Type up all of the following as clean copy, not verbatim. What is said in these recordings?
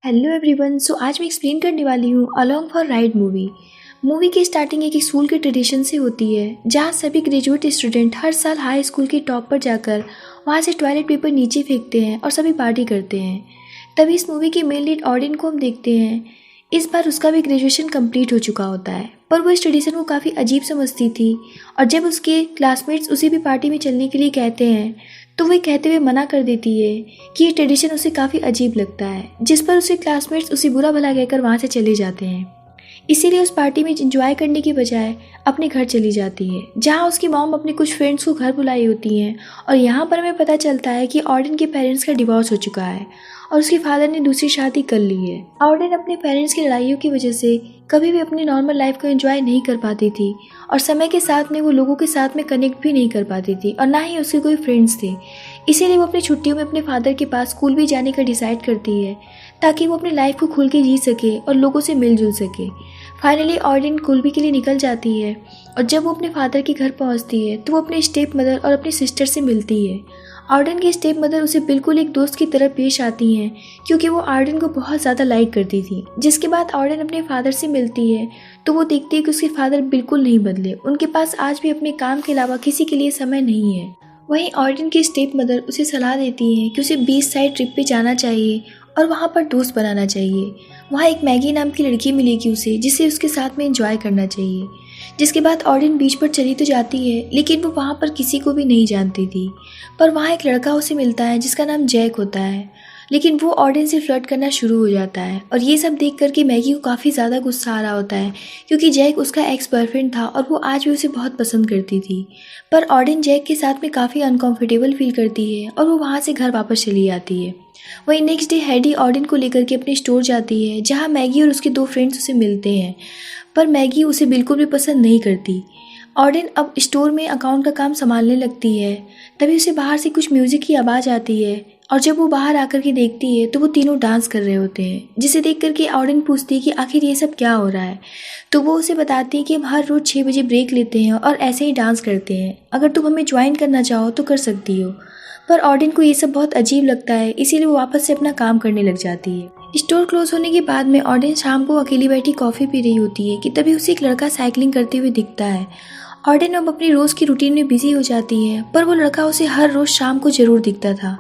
Hello everyone. आज मैं explain करने वाली हूँ along for ride movie. Movie की स्टार्टिंग एक स्कूल के ट्रेडिशन से होती है, जहाँ सभी ग्रेजुएट स्टूडेंट हर साल हाई स्कूल के टॉप पर जाकर वहाँ से टॉयलेट पेपर नीचे फेंकते हैं और सभी पार्टी करते हैं। तभी इस मूवी की मेन लीड ऑडियन को हम देखते हैं। इस बार उसका भी ग्रेजुएशन कंप्लीट हो चुका होता है, पर वो इस ट्रेडिशन को काफ़ी अजीब समझती थी। और जब उसके क्लासमेट्स उसे भी पार्टी में चलने के लिए कहते हैं, तो वो कहते हुए मना कर देती है कि ये ट्रेडिशन उसे काफ़ी अजीब लगता है, जिस पर उसके क्लासमेट्स उसे बुरा भला कहकर वहाँ से चले जाते हैं। इसीलिए उस पार्टी में एंजॉय करने की बजाय अपने घर चली जाती है, जहाँ उसकी मॉम अपने कुछ फ्रेंड्स को घर बुलाई होती हैं। और यहाँ पर हमें पता चलता है कि ऑर्डन के पेरेंट्स का डिवोर्स हो चुका है और उसके फादर ने दूसरी शादी कर ली है। ऑर्डन अपने पेरेंट्स की लड़ाइयों की वजह से कभी भी अपनी नॉर्मल लाइफ को एंजॉय नहीं कर पाती थी, और समय के साथ में वो लोगों के साथ में कनेक्ट भी नहीं कर पाती थी, और ना ही उसके कोई फ्रेंड्स थे। इसीलिए वो अपनी छुट्टियों में अपने फादर के पास स्कूल भी जाने का डिसाइड करती है, ताकि वो अपनी लाइफ को खुल के जी सके और लोगों से मिलजुल सके। फाइनली ऑर्डिन कुल्बी के लिए निकल जाती है, और जब वो अपने फादर के घर पहुंचती है तो वो अपने स्टेप मदर और अपनी सिस्टर से मिलती है। ऑर्डन की स्टेप मदर उसे बिल्कुल एक दोस्त की तरह पेश आती हैं, क्योंकि वो ऑर्डन को बहुत ज़्यादा लाइक करती थी। जिसके बाद ऑर्डन अपने फादर से मिलती है तो वो देखती है कि उसके फादर बिल्कुल नहीं बदले, उनके पास आज भी अपने काम के अलावा किसी के लिए समय नहीं है। वहीं ऑर्डन की स्टेप मदर उसे सलाह देती है कि उसे बीच साइड ट्रिप पे जाना चाहिए और वहाँ पर दोस्त बनाना चाहिए। वहाँ एक मैगी नाम की लड़की मिलेगी उसे, जिसे उसके साथ में एंजॉय करना चाहिए। जिसके बाद ऑर्डिन बीच पर चली तो जाती है, लेकिन वो वहाँ पर किसी को भी नहीं जानती थी। पर वहाँ एक लड़का उसे मिलता है जिसका नाम जैक होता है, लेकिन वो ऑर्डिन से फ्लर्ट करना शुरू हो जाता है। और ये सब देख करके मैगी को काफ़ी ज़्यादा गुस्सा आ रहा होता है, क्योंकि जैक उसका एक्स बॉयफ्रेंड था और वो आज भी उसे बहुत पसंद करती थी। पर ऑर्डिन जैक के साथ में काफ़ी अनकंफर्टेबल फील करती है और वो वहाँ से घर वापस चली जाती है। वहीं नेक्स्ट डे हैडी ऑर्डिन को लेकर के अपने स्टोर जाती है, जहाँ मैगी और उसके दो फ्रेंड्स उसे मिलते हैं। पर मैगी उसे बिल्कुल भी पसंद नहीं करती। ऑर्डिन अब स्टोर में अकाउंट का काम संभालने लगती है। तभी उसे बाहर से कुछ म्यूजिक की आवाज़ आती है, और जब वो बाहर आकर के देखती है तो वो तीनों डांस कर रहे होते हैं। जिसे देख करके ऑर्डिन पूछती है कि आखिर ये सब क्या हो रहा है। तो वो उसे बताती है कि हम हर रोज़ 6 बजे ब्रेक लेते हैं और ऐसे ही डांस करते हैं, अगर तुम हमें ज्वाइन करना चाहो तो कर सकती हो। पर ऑर्डिन को ये सब बहुत अजीब लगता है, इसीलिए वो वापस से अपना काम करने लग जाती है। स्टोर क्लोज होने के बाद में ऑर्डिन शाम को अकेली बैठी कॉफ़ी पी रही होती है कि तभी उसे एक लड़का साइकिलिंग करते हुए दिखता है। ऑर्डिन अब अपनी रोज़ की रूटीन में बिजी हो जाती है, पर वो लड़का उसे हर रोज़ शाम को ज़रूर दिखता था।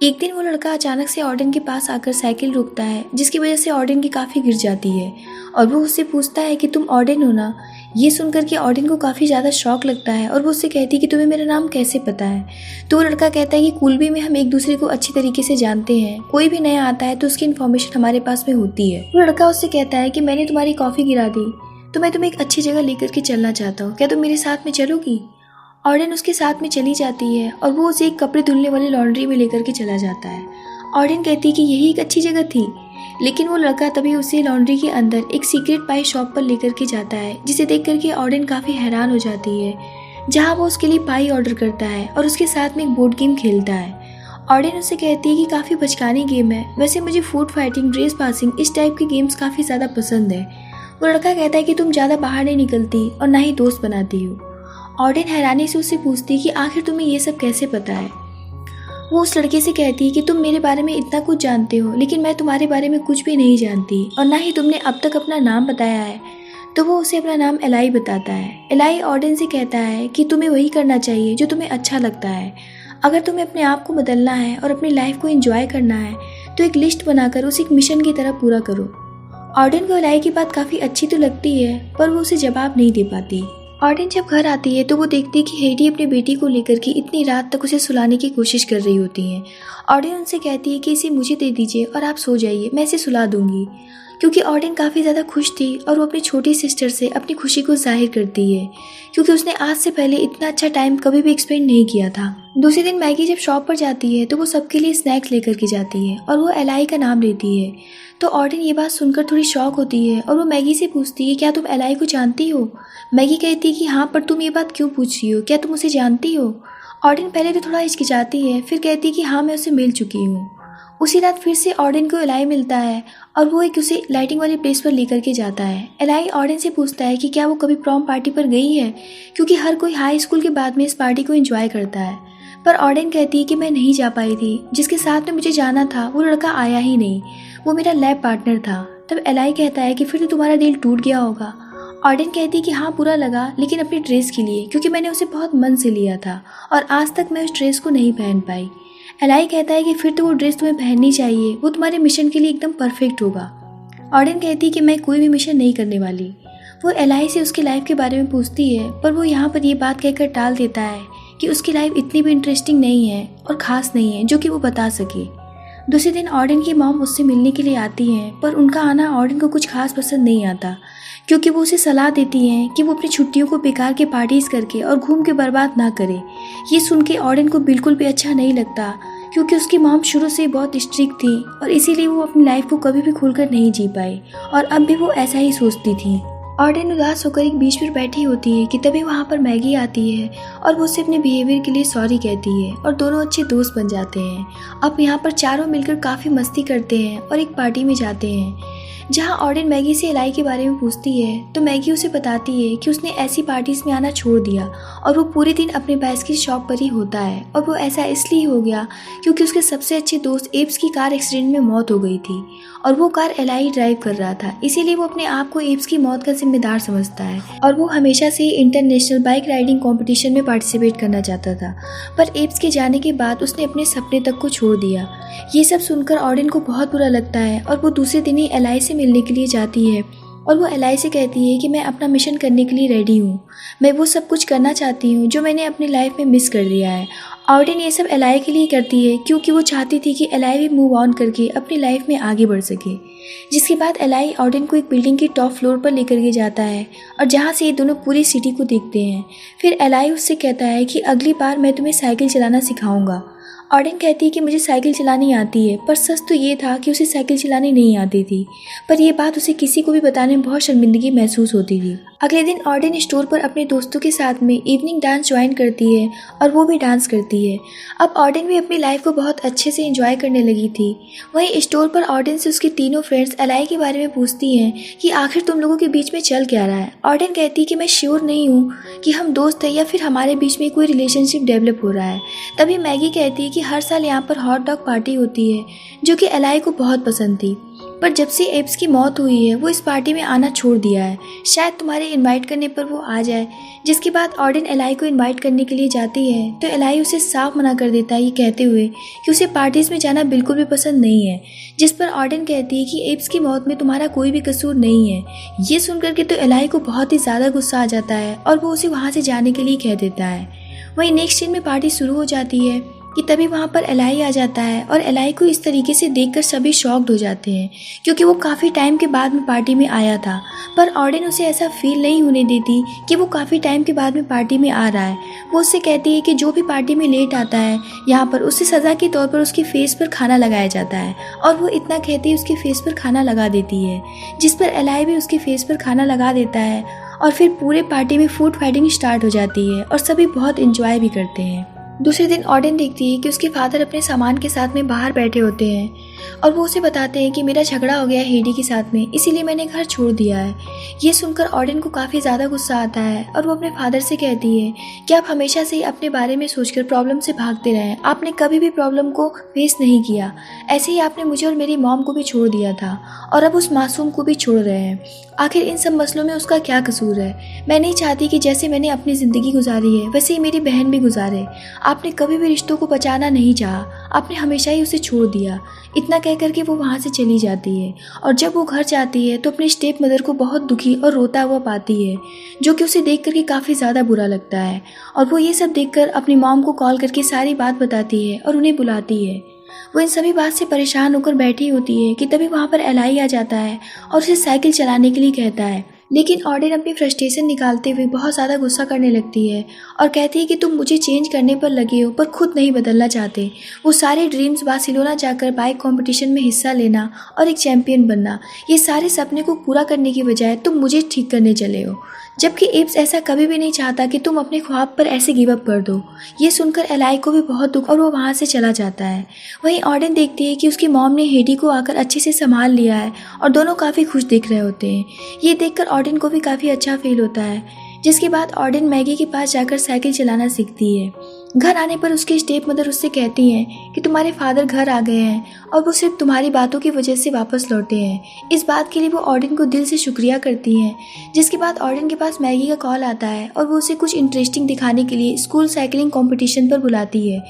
एक दिन वो लड़का अचानक से ऑर्डिन के पास आकर साइकिल रोकता है, जिसकी वजह से ऑर्डिन की काफ़ी गिर जाती है। और वो उससे पूछता है कि तुम ऑर्डिन हो ना। ये सुनकर के ऑर्डिन को काफ़ी ज़्यादा शौक लगता है, और वो उससे कहती है कि तुम्हें मेरा नाम कैसे पता है। तो वो लड़का कहता है कि कुल्बी में हम एक दूसरे को अच्छी तरीके से जानते हैं, कोई भी नया आता है तो उसकी इन्फॉर्मेशन हमारे पास में होती है। वो लड़का उससे कहता है कि मैंने तुम्हारी कॉफ़ी गिरा दी, तो मैं तुम्हें एक अच्छी जगह लेकर के चलना चाहता हूँ, क्या तुम मेरे साथ में चलोगी। ऑर्डिन उसके साथ में चली जाती है, और वो उसे एक कपड़े धुलने वाली लॉन्ड्री में लेकर के चला जाता है। ऑर्डिन कहती है कि यही एक अच्छी जगह थी, लेकिन वो लड़का तभी उसे लॉन्ड्री के अंदर एक सीक्रेट पाई शॉप पर लेकर के जाता है, जिसे देख करके ऑर्डिन काफ़ी हैरान हो जाती है। जहाँ वो उसके लिए पाई ऑर्डर करता है और उसके साथ में एक बोर्ड गेम खेलता है। ऑर्डिन उससे कहती है कि काफ़ी बचकानी गेम है, वैसे मुझे फूड फाइटिंग, ड्रेस पासिंग, इस टाइप के गेम्स काफ़ी ज़्यादा पसंद है। वो लड़का कहता है कि तुम ज़्यादा बाहर नहीं निकलती और ना ही दोस्त बनाती हो। ऑर्डिन हैरानी से उससे पूछती है कि आखिर तुम्हें ये सब कैसे पता है। वो उस लड़के से कहती है कि तुम मेरे बारे में इतना कुछ जानते हो, लेकिन मैं तुम्हारे बारे में कुछ भी नहीं जानती, और ना ही तुमने अब तक अपना नाम बताया है। तो वो उसे अपना नाम एलाई बताता है। एलाई ऑर्डिन से कहता है कि तुम्हें वही करना चाहिए जो तुम्हें अच्छा लगता है। अगर तुम्हें अपने आप को बदलना है और अपनी लाइफ को एंजॉय करना है, तो एक लिस्ट बनाकर उसे एक मिशन की तरह पूरा करो। ऑर्डिन को एलाई की बात काफ़ी अच्छी तो लगती है, पर वो उसे जवाब नहीं दे पाती। ऑर्डिन जब घर आती है तो वो देखती है कि हेडी अपनी बेटी को लेकर के इतनी रात तक उसे सुलाने की कोशिश कर रही होती है। ऑर्डिन उनसे कहती है कि इसे मुझे दे दीजिए और आप सो जाइए, मैं इसे सुला दूंगी। क्योंकि ऑर्डिन काफ़ी ज़्यादा खुश थी, और वो अपनी छोटी सिस्टर से अपनी खुशी को जाहिर करती है, क्योंकि उसने आज से पहले इतना अच्छा टाइम कभी भी एक्सपेंड नहीं किया था। दूसरे दिन मैगी जब शॉप पर जाती है तो वो सबके लिए स्नैक्स लेकर के जाती है, और वो एलाई का नाम लेती है। तो ऑर्डिन ये बात सुनकर थोड़ी शॉक होती है, और वो मैगी से पूछती है क्या तुम एलाई को जानती हो। मैगी कहती है कि हाँ, पर तुम ये बात क्यों पूछ रही हो, क्या तुम उसे जानती हो। ऑर्डिन पहले तो थोड़ा हिचकिचाती है, फिर कहती है कि हाँ, मैं उससे मिल चुकी हूँ। उसी रात फिर से ऑर्डिन को एलाई मिलता है, और वो एक उसे लाइटिंग वाली प्लेस पर लेकर के जाता है। एलाई ऑर्डिन से पूछता है कि क्या वो कभी प्रॉम पार्टी पर गई है, क्योंकि हर कोई हाई स्कूल के बाद में इस पार्टी को एंजॉय करता है। पर ऑर्डिन कहती है कि मैं नहीं जा पाई थी, जिसके साथ में मुझे जाना था वो लड़का आया ही नहीं। वो मेरा लैब पार्टनर था। तब एलाई कहता है कि फिर तो तुम्हारा दिल टूट गया होगा। ऑर्डन कहती है कि हाँ बुरा लगा, लेकिन अपनी ड्रेस के लिए, क्योंकि मैंने उसे बहुत मन से लिया था और आज तक मैं उस ड्रेस को नहीं पहन पाई। एलाई कहता है कि फिर तो वो ड्रेस तुम्हें पहननी चाहिए, वो तुम्हारे मिशन के लिए एकदम परफेक्ट होगा। ऑर्डन कहती है कि मैं कोई भी मिशन नहीं करने वाली। वो एलाई से उसकी लाइफ के बारे में पूछती है, पर वो यहाँ पर ये बात कहकर टाल देता है कि उसकी लाइफ इतनी भी इंटरेस्टिंग नहीं है और ख़ास नहीं है जो कि वो बता सके। दूसरे दिन ऑर्डन की मॉम उससे मिलने के लिए आती हैं, पर उनका आना ऑर्डन को कुछ खास पसंद नहीं आता, क्योंकि वो उसे सलाह देती हैं कि वो अपनी छुट्टियों को बेकार के पार्टीज करके और घूम के बर्बाद ना करे। ये सुन के ऑर्डन को बिल्कुल भी अच्छा नहीं लगता, क्योंकि उसकी मॉम शुरू से बहुत स्ट्रिक्ट थी और इसीलिए वो अपनी लाइफ को कभी भी खुलकर नहीं जी पाई, और अब भी वो ऐसा ही सोचती थी। ऑर्डन उदास होकर एक बीच पर बैठी होती है कि तभी वहाँ पर मैगी आती है और वो उससे अपने बिहेवियर के लिए सॉरी कहती है और दोनों अच्छे दोस्त बन जाते हैं। अब यहाँ पर चारों मिलकर काफ़ी मस्ती करते हैं और एक पार्टी में जाते हैं, जहाँ ऑर्डन मैगी से एलाई के बारे में पूछती है तो मैगी उसे बताती है कि उसने ऐसी पार्टीज में आना छोड़ दिया और वो पूरे दिन अपने भैंस की शॉप पर ही होता है, और वो ऐसा इसलिए हो गया क्योंकि उसके सबसे अच्छे दोस्त एब्स की कार एक्सीडेंट में मौत हो गई थी और वो कार एलाई ड्राइव कर रहा था, इसीलिए वो अपने आप को एब्स की मौत का जिम्मेदार समझता है और वो हमेशा से इंटरनेशनल बाइक राइडिंग कॉम्पिटिशन में पार्टिसिपेट करना चाहता था, पर एब्स के जाने के बाद उसने अपने सपने तक को छोड़ दिया। ये सब सुनकर ऑर्डन को बहुत बुरा लगता है और वो दूसरे दिन ही एलाई से मिलने के लिए जाती है और वो एलाई से कहती है कि मैं अपना मिशन करने के लिए रेडी हूँ, मैं वो सब कुछ करना चाहती हूँ जो मैंने अपनी लाइफ में मिस कर दिया है। ऑर्डन ये सब एलाई के लिए करती है क्योंकि वो चाहती थी कि एलाई भी मूव ऑन करके अपनी लाइफ में आगे बढ़ सके। जिसके बाद एलाई ऑर्डन को एक बिल्डिंग की टॉप फ्लोर पर लेकर के जाता है और जहाँ से ये दोनों पूरी सिटी को देखते हैं। फिर एलाई उससे कहता है कि अगली बार मैं तुम्हें साइकिल चलाना सिखाऊंगा। ऑर्डन कहती है कि मुझे साइकिल चलानी आती है, पर सच तो ये था कि उसे साइकिल चलानी नहीं आती थी, पर यह बात उसे किसी को भी बताने में बहुत शर्मिंदगी महसूस होती थी। अगले दिन ऑर्डन स्टोर पर अपने दोस्तों के साथ में इवनिंग डांस ज्वाइन करती है और वो भी डांस करती है। अब ऑर्डन भी अपनी लाइफ को बहुत अच्छे से एंजॉय करने लगी थी। वहीं स्टोर पर ऑर्डन से उसकी तीनों फ्रेंड्स एलाई के बारे में पूछती हैं कि आखिर तुम लोगों के बीच में चल क्या रहा है। ऑर्डन कहती है कि मैं श्योर नहीं हूँ कि हम दोस्त हैं या फिर हमारे बीच में कोई रिलेशनशिप डेवलप हो रहा है। तभी मैगी कहती है कि हर साल यहाँ पर हॉट डॉग पार्टी होती है जो कि एलाई को बहुत पसंद थी, पर जब से एब्स की मौत हुई है वो इस पार्टी में आना छोड़ दिया है, शायद तुम्हारे इनवाइट करने पर वो आ जाए। जिसके बाद ऑर्डन एलाई को इनवाइट करने के लिए जाती है तो एलाई उसे साफ मना कर देता है, ये कहते हुए कि उसे पार्टीज में जाना बिल्कुल भी पसंद नहीं है। जिस पर ऑर्डन कहती है कि एब्स की मौत में तुम्हारा कोई भी कसूर नहीं है। ये सुनकर के तो एलाई को बहुत ही ज़्यादा गुस्सा आ जाता है और वो उसे वहाँ से जाने के लिए कह देता है। वहीं नेक्स्ट दिन में पार्टी शुरू हो जाती है कि तभी वहाँ पर एलाई आ जाता है और एलाई को इस तरीके से देखकर सभी शॉक्ड हो जाते हैं, क्योंकि वो काफ़ी टाइम के बाद में पार्टी में आया था। पर ऑर्डन उसे ऐसा फील नहीं होने देती कि वो काफ़ी टाइम के बाद में पार्टी में आ रहा है। वो उससे कहती है कि जो भी पार्टी में लेट आता है यहाँ पर उससे सज़ा के तौर पर उसके फेस पर खाना लगाया जाता है, और वो इतना कहते ही उसके फेस पर खाना लगा देती है, जिस पर एलाई भी उसके फेस पर खाना लगा देता है। और फिर पूरे पार्टी में फूड फाइटिंग स्टार्ट हो जाती है और सभी बहुत इंजॉय भी करते हैं। दूसरे दिन ऑर्डन देखती है कि उसके फादर अपने सामान के साथ में बाहर बैठे होते हैं और वो उसे बताते हैं कि मेरा झगड़ा हो गया है हेडी के साथ में, इसीलिए मैंने घर छोड़ दिया है। ये सुनकर ऑर्डन को काफ़ी ज़्यादा गुस्सा आता है और वो अपने फादर से कहती है कि आप हमेशा से ही अपने बारे में सोचकर प्रॉब्लम से भागते रहे, आपने कभी भी प्रॉब्लम को फेस नहीं किया। ऐसे ही आपने मुझे और मेरी मॉम को भी छोड़ दिया था और अब उस मासूम को भी छोड़ रहे हैं। आखिर इन सब मसलों में उसका क्या कसूर है? मैं नहीं चाहती कि जैसे मैंने अपनी ज़िंदगी गुजारी है वैसे ही मेरी बहन भी गुजारे। आपने कभी भी रिश्तों को बचाना नहीं चाहा, आपने हमेशा ही उसे छोड़ दिया। इतना कह करके वो वहाँ से चली जाती है और जब वो घर जाती है तो अपने स्टेप मदर को बहुत दुखी और रोता हुआ पाती है, जो कि उसे देख करके काफ़ी ज़्यादा बुरा लगता है। और वो ये सब देखकर अपनी मॉम को कॉल करके सारी बात बताती है और उन्हें बुलाती है। वो इन सभी बात से परेशान होकर बैठी होती है कि तभी वहाँ पर एलाई आ जाता है और उसे साइकिल चलाने के लिए कहता है। लेकिन ऑर्डन अपनी फ्रस्ट्रेशन निकालते हुए बहुत ज़्यादा गुस्सा करने लगती है और कहती है कि तुम मुझे चेंज करने पर लगे हो पर खुद नहीं बदलना चाहते। वो सारे ड्रीम्स बार्सिलोना जाकर बाइक कंपटीशन में हिस्सा लेना और एक चैंपियन बनना, ये सारे सपने को पूरा करने की बजाय तुम मुझे ठीक करने चले हो, जबकि एब्स ऐसा कभी भी नहीं चाहता कि तुम अपने ख्वाब पर ऐसे गिव अप कर दो। ये सुनकर एलाई को भी बहुत दुख और वो वहाँ से चला जाता है। वहीं ऑर्डन देखती है कि उसकी मॉम ने हेडी को आकर अच्छे से संभाल लिया है और दोनों काफ़ी खुश दिख रहे होते हैं। ये देखकर ऑर्डन को भी काफ़ी अच्छा फील होता है। जिसके बाद ऑर्डन मैगी के पास जाकर साइकिल चलाना सीखती है। घर आने पर उसकी स्टेप मदर उससे कहती हैं कि तुम्हारे फादर घर आ गए हैं और वो सिर्फ तुम्हारी बातों की वजह से वापस लौटे हैं। इस बात के लिए वो ऑडिन को दिल से शुक्रिया करती हैं। जिसके बाद ऑडिन के पास मैगी का कॉल आता है और वो उसे कुछ इंटरेस्टिंग दिखाने के लिए स्कूल साइकिलिंग कंपटीशन पर बुलाती है।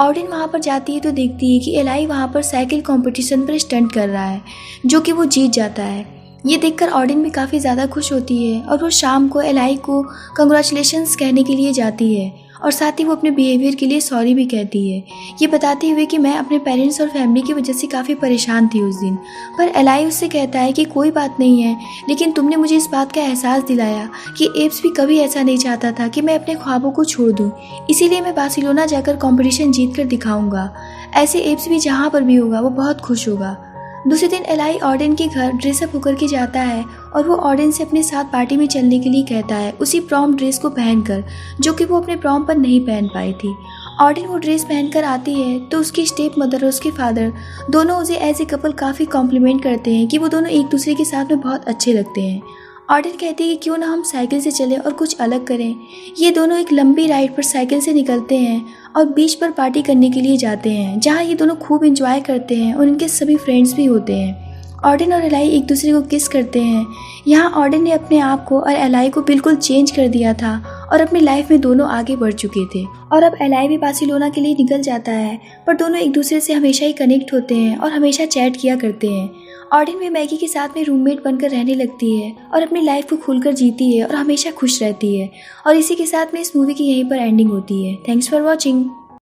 ऑडिन वहाँ पर जाती है तो देखती है कि एलाई वहाँ पर साइकिल कंपटीशन पर स्टंट कर रहा है, जो कि वो जीत जाता है। ये देखकर ऑडिन भी काफ़ी ज़्यादा खुश होती है और वो शाम को एलाई को कंग्रेचुलेशंस कहने के लिए जाती है और साथ ही वो अपने बिहेवियर के लिए सॉरी भी कहती है, ये बताते हुए कि मैं अपने पेरेंट्स और फैमिली की वजह से काफ़ी परेशान थी उस दिन। पर एलाई उससे कहता है कि कोई बात नहीं है, लेकिन तुमने मुझे इस बात का एहसास दिलाया कि एब्स भी कभी ऐसा नहीं चाहता था कि मैं अपने ख्वाबों को छोड़ दूँ, इसीलिए मैं बार्सिलोना जाकर कॉम्पिटिशन जीत कर दिखाऊँगा। ऐसे एब्स भी जहाँ पर भी होगा वो बहुत खुश होगा। दूसरे दिन एलाई ऑडिन के घर ड्रेसअप होकर के जाता है और वो ऑडिन से अपने साथ पार्टी में चलने के लिए कहता है, उसी प्रॉम ड्रेस को पहनकर जो कि वो अपने प्रॉम पर नहीं पहन पाई थी। ऑडिन वो ड्रेस पहनकर आती है तो उसकी स्टेप मदर और उसके फादर दोनों उसे एज ए कपल काफ़ी कॉम्प्लीमेंट करते हैं कि वो दोनों एक दूसरे के साथ में बहुत अच्छे लगते हैं। ऑडिन कहती है कि क्यों ना हम साइकिल से चलें और कुछ अलग करें। ये दोनों एक लंबी राइड पर साइकिल से निकलते हैं और बीच पर पार्टी करने के लिए जाते हैं, जहाँ ये दोनों खूब एंजॉय करते हैं और इनके सभी फ्रेंड्स भी होते हैं। ऑडिन और एलाई एक दूसरे को किस करते हैं। यहाँ ऑडिन ने अपने आप को और एलाई को बिल्कुल चेंज कर दिया था और अपनी लाइफ में दोनों आगे बढ़ चुके थे। और अब एलाई भी बार्सिलोना के लिए निकल जाता है, पर दोनों एक दूसरे से हमेशा ही कनेक्ट होते हैं और हमेशा चैट किया करते हैं। ऑडिन भी मैगी के साथ में रूममेट बनकर रहने लगती है और अपनी लाइफ को खुलकर जीती है और हमेशा खुश रहती है। और इसी के साथ में इस मूवी की यहीं पर एंडिंग होती है। Thanks for watching.